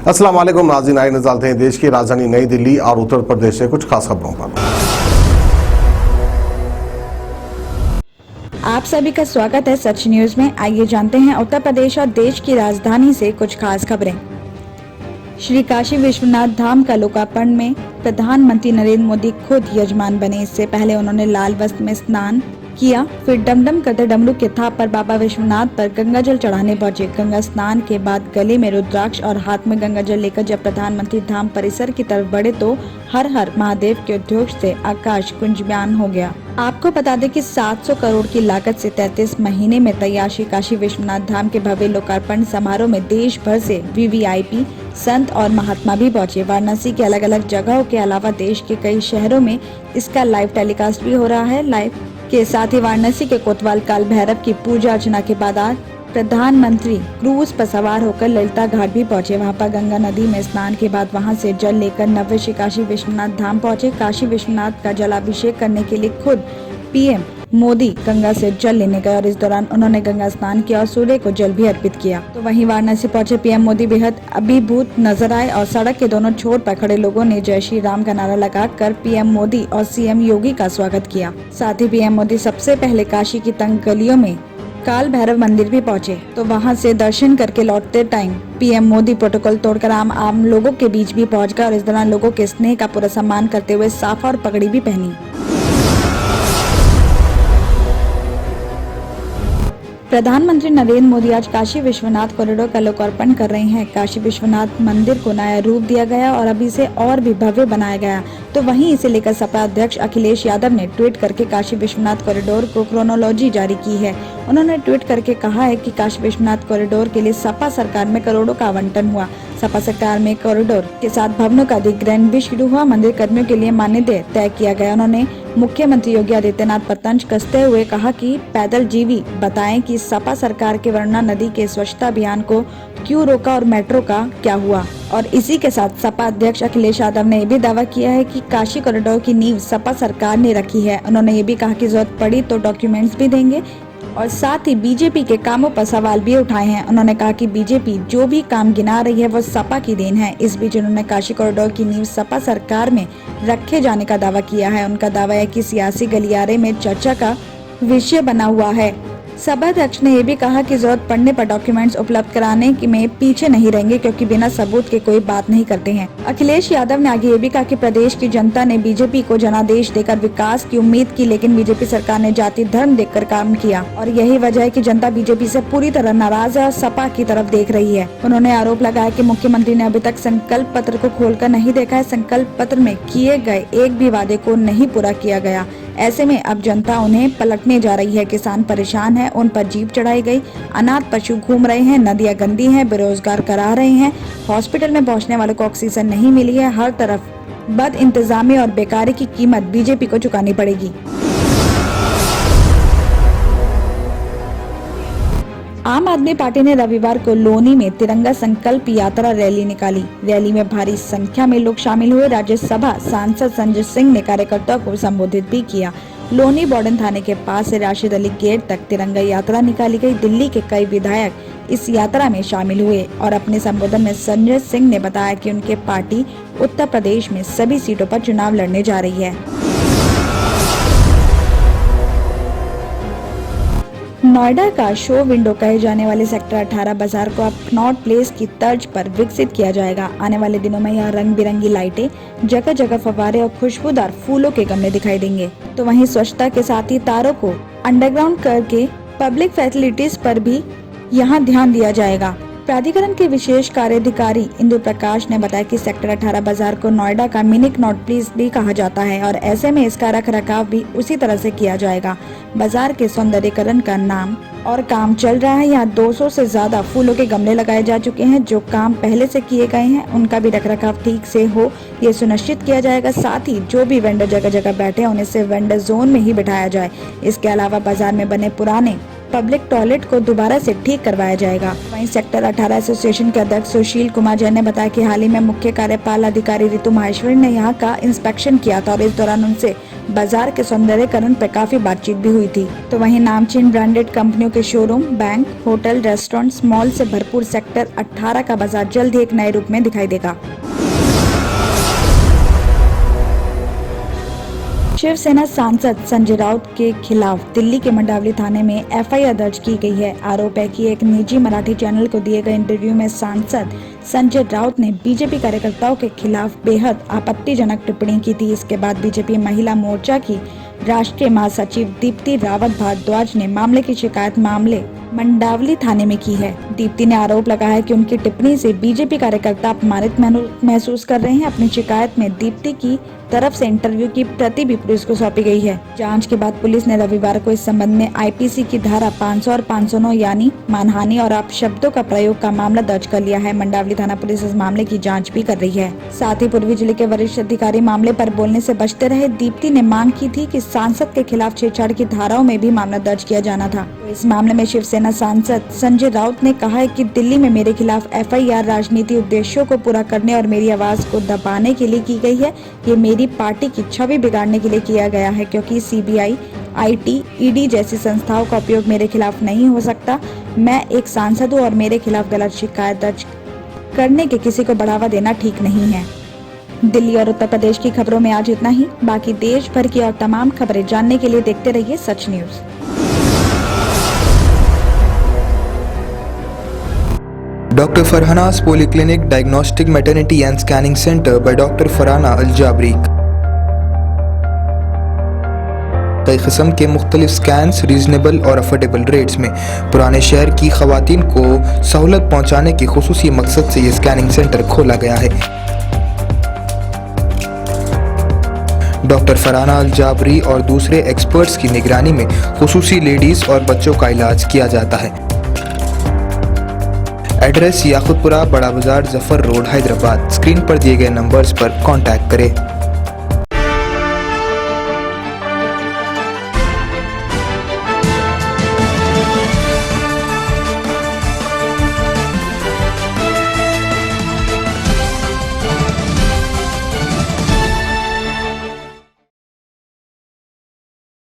अस्सलाम वालेकुम नाज़रीन, आइए नज़र डालते हैं देश की राजधानी नई दिल्ली और उत्तर प्रदेश से कुछ खास खबरों पर। आप सभी का स्वागत है सच न्यूज में। आइए जानते हैं उत्तर प्रदेश और देश की राजधानी से कुछ खास खबरें। श्री काशी विश्वनाथ धाम का लोकार्पण में प्रधानमंत्री नरेंद्र मोदी खुद यजमान बने। इससे पहले उन्होंने लाल वस्त्र में स्नान किया, फिर डमडम करते डमरू के थाप पर बाबा विश्वनाथ पर गंगा जल चढ़ाने पहुंचे। गंगा स्नान के बाद गले में रुद्राक्ष और हाथ में गंगा जल लेकर जब प्रधानमंत्री धाम परिसर की तरफ बढ़े तो हर हर महादेव के उद्योग से आकाश गुंजयमान हो गया। आपको बता दें कि 700 करोड़ की लागत से 33 महीने में तैयार श्री काशी विश्वनाथ धाम के भव्य लोकार्पण समारोह में देश भर से वीवीआईपी, संत और महात्मा भी पहुंचे। वाराणसी के अलग अलग जगहों के अलावा देश के कई शहरों में इसका लाइव टेलीकास्ट भी हो रहा है। लाइव के साथ ही वाराणसी के कोतवाल काल भैरव की पूजा अर्चना के बाद आज प्रधानमंत्री क्रूज पर सवार होकर ललिता घाट भी पहुंचे। वहां पर गंगा नदी में स्नान के बाद वहां से जल लेकर नव्य श्री काशी विश्वनाथ धाम पहुंचे। काशी विश्वनाथ का जलाभिषेक करने के लिए खुद पीएम मोदी गंगा से जल लेने गए और इस दौरान उन्होंने गंगा स्नान किया और सूर्य को जल भी अर्पित किया। तो वहीं वाराणसी पहुंचे पीएम मोदी बेहद अभिभूत नजर आए और सड़क के दोनों छोर पर खड़े लोगों ने जय श्री राम का नारा लगाकर पीएम मोदी और सीएम योगी का स्वागत किया। साथ ही पीएम मोदी सबसे पहले काशी की तंग गलियों में काल भैरव मंदिर भी पहुंचे। तो वहां से दर्शन करके लौटते टाइम पीएम मोदी प्रोटोकॉल तोड़कर आम लोगों के बीच भी पहुंच गए और इस दौरान लोगों के स्नेह का पूरा सम्मान करते हुए साफा और पगड़ी भी पहनी। प्रधानमंत्री नरेंद्र मोदी आज काशी विश्वनाथ कॉरिडोर का लोकार्पण कर रहे हैं। काशी विश्वनाथ मंदिर को नया रूप दिया गया और अभी इसे और भी भव्य बनाया गया। तो वहीं इसे लेकर सपा अध्यक्ष अखिलेश यादव ने ट्वीट करके काशी विश्वनाथ कॉरिडोर को क्रोनोलॉजी जारी की है। उन्होंने ट्वीट करके कहा है कि काशी विश्वनाथ कॉरिडोर के लिए सपा सरकार में करोड़ों का आवंटन हुआ। सपा सरकार में कॉरिडोर के साथ भवनों का अधिग्रहण भी शुरू हुआ। मंदिर कर्मियों के लिए मानदेय तय किया गया। उन्होंने मुख्यमंत्री योगी आदित्यनाथ पर तंज कसते हुए कहा कि पैदल जीवी बताएं कि सपा सरकार के वरुणा नदी के स्वच्छता अभियान को क्यों रोका और मेट्रो का क्या हुआ। और इसी के साथ सपा अध्यक्ष अखिलेश यादव ने भी दावा किया है कि काशी कॉरिडोर की नींव सपा सरकार ने रखी है। उन्होंने ये भी कहा कि जरूरत पड़ी तो डॉक्यूमेंट्स भी देंगे और साथ ही बीजेपी के कामों पर सवाल भी उठाए हैं। उन्होंने कहा कि बीजेपी जो भी काम गिना रही है वो सपा की देन है। इस बीच उन्होंने काशी कॉरिडोर की नींव सपा सरकार में रखे जाने का दावा किया है। उनका दावा है कि सियासी गलियारे में चर्चा का विषय बना हुआ है। सपा अध्यक्ष ने यह भी कहा कि जरूरत पड़ने पर डॉक्यूमेंट्स उपलब्ध कराने में पीछे नहीं रहेंगे क्योंकि बिना सबूत के कोई बात नहीं करते हैं। अखिलेश यादव ने आगे ये भी कहा कि प्रदेश की जनता ने बीजेपी को जनादेश देकर विकास की उम्मीद की, लेकिन बीजेपी सरकार ने जाति धर्म देखकर काम किया और यही वजह है कि जनता बीजेपी से पूरी तरह नाराज है और सपा की तरफ देख रही है। उन्होंने आरोप लगाया कि मुख्यमंत्री ने अभी तक संकल्प पत्र को खोलकर नहीं देखा है। संकल्प पत्र में किए गए एक भी वादे को नहीं पूरा किया गया। ऐसे में अब जनता उन्हें पलटने जा रही है। किसान परेशान है, उन पर जीप चढ़ाई गई, अनाथ पशु घूम रहे हैं, नदियां गंदी हैं, बेरोजगार करा रहे हैं, हॉस्पिटल में पहुंचने वालों को ऑक्सीजन नहीं मिली है। हर तरफ बद इंतजामी और बेकारी की कीमत बीजेपी को चुकानी पड़ेगी। आम आदमी पार्टी ने रविवार को लोनी में तिरंगा संकल्प यात्रा रैली निकाली। रैली में भारी संख्या में लोग शामिल हुए। राज्यसभा सांसद संजय सिंह ने कार्यकर्ताओं को संबोधित भी किया। लोनी बॉर्डर थाने के पास से राशिद अली गेट तक तिरंगा यात्रा निकाली गई। दिल्ली के कई विधायक इस यात्रा में शामिल हुए और अपने संबोधन में संजय सिंह ने बताया कि उनके पार्टी उत्तर प्रदेश में सभी सीटों पर चुनाव लड़ने जा रही है। नोएडा का शो विंडो कहे जाने वाले सेक्टर 18 बाजार को अब कनॉट प्लेस की तर्ज पर विकसित किया जाएगा। आने वाले दिनों में यहाँ रंग बिरंगी लाइटें, जगह जगह फव्वारे और खुशबूदार फूलों के गमले दिखाई देंगे। तो वहीं स्वच्छता के साथ ही तारों को अंडरग्राउंड करके पब्लिक फैसिलिटीज पर भी यहाँ ध्यान दिया जाएगा। प्राधिकरण के विशेष कार्याधिकारी इंदु प्रकाश ने बताया कि सेक्टर 18 बाजार को नोएडा का मिनी कनॉट प्लेस भी कहा जाता है और ऐसे में इसका रख रखाव भी उसी तरह से किया जाएगा। बाजार के सौंदर्यीकरण का नाम और काम चल रहा है। यहाँ 200 से ज्यादा फूलों के गमले लगाए जा चुके हैं। जो काम पहले से किए गए हैं उनका भी रखरखाव ठीक से हो, ये सुनिश्चित किया जाएगा। साथ ही जो भी वेंडर जगह जगह बैठे उन्हें सिर्फ वेंडर जोन में ही बिठाया जाए। इसके अलावा बाजार में बने पुराने पब्लिक टॉयलेट को दोबारा से ठीक करवाया जाएगा। वहीं सेक्टर 18 एसोसिएशन के अध्यक्ष सुशील कुमार जैन ने बताया कि हाल ही में मुख्य कार्यपाल अधिकारी ऋतु माहेश्वरी ने यहाँ का इंस्पेक्शन किया था और इस दौरान उनसे बाजार के सौंदर्यकरण पर काफी बातचीत भी हुई थी। तो वहीं नामचीन ब्रांडेड कंपनियों के showroom, bank, hotel, restaurants, mall से भरपूर सेक्टर 18 का बाजार जल्द ही एक नए रूप में दिखाई देगा। शिवसेना सांसद संजय राउत के खिलाफ दिल्ली के मंडावली थाने में एफआईआर दर्ज की गई है। आरोप है कि एक निजी मराठी चैनल को दिए गए इंटरव्यू में सांसद संजय राउत ने बीजेपी कार्यकर्ताओं के खिलाफ बेहद आपत्तिजनक टिप्पणी की थी। इसके बाद बीजेपी महिला मोर्चा की राष्ट्रीय महासचिव दीप्ति रावत भारद्वाज ने मामले की शिकायत मामले मंडावली थाने में की है। दीप्ति ने आरोप लगाया है कि उनकी टिप्पणी से बीजेपी कार्यकर्ता अपमानित महसूस कर रहे हैं। अपनी शिकायत में दीप्ति की तरफ से इंटरव्यू की प्रति भी पुलिस को सौंपी गई है। जांच के बाद पुलिस ने रविवार को इस संबंध में आईपीसी की धारा 500 और 509 यानी मानहानि और अपशब्दों का प्रयोग का मामला दर्ज कर लिया है। मंडावली थाना पुलिस इस मामले की जांच भी कर रही है। साथ ही पूर्वी जिले के वरिष्ठ अधिकारी मामले पर बोलने से बचते रहे। दीप्ति ने मांग की थी कि सांसद के खिलाफ छेड़छाड़ की धाराओं में भी मामला दर्ज किया जाना था। इस मामले में शिवसेना सांसद संजय राउत ने कहा है कि दिल्ली में मेरे खिलाफ एफआईआर राजनीतिक उद्देश्यों को पूरा करने और मेरी आवाज को दबाने के लिए की गई है। ये मेरी पार्टी की छवि बिगाड़ने के लिए किया गया है, क्योंकि सीबीआई, आईटी, ईडी जैसी संस्थाओं का उपयोग मेरे खिलाफ नहीं हो सकता। मैं एक सांसद हूँ और मेरे खिलाफ गलत शिकायत दर्ज करने के किसी को बढ़ावा देना ठीक नहीं है। दिल्ली और उत्तर प्रदेश की खबरों में आज इतना ही। बाकी देश भर की और तमाम खबरें जानने के लिए देखते रहिए सच news. Dr. Farhana's Polyclinic Diagnostic Maternity and Scanning Center by Dr. Farhana Al-Jabri। कई किस्म के मुख्तलिफ स्कैन्स रीजनेबल और अफोर्डेबल रेट्स में पुराने शहर की खवातीन को सहूलत पहुंचाने के खुसूसी मकसद से ये स्कैनिंग सेंटर खोला गया है। डॉक्टर फरहाना अल-जाबरी और दूसरे एक्सपर्ट्स की निगरानी में खुसूसी लेडीज और बच्चों का इलाज किया जाता है। एड्रेस याकुतपुरा, बड़ा बाजार, जफर रोड, हैदराबाद। स्क्रीन पर दिए गए नंबर्स पर कांटेक्ट करें।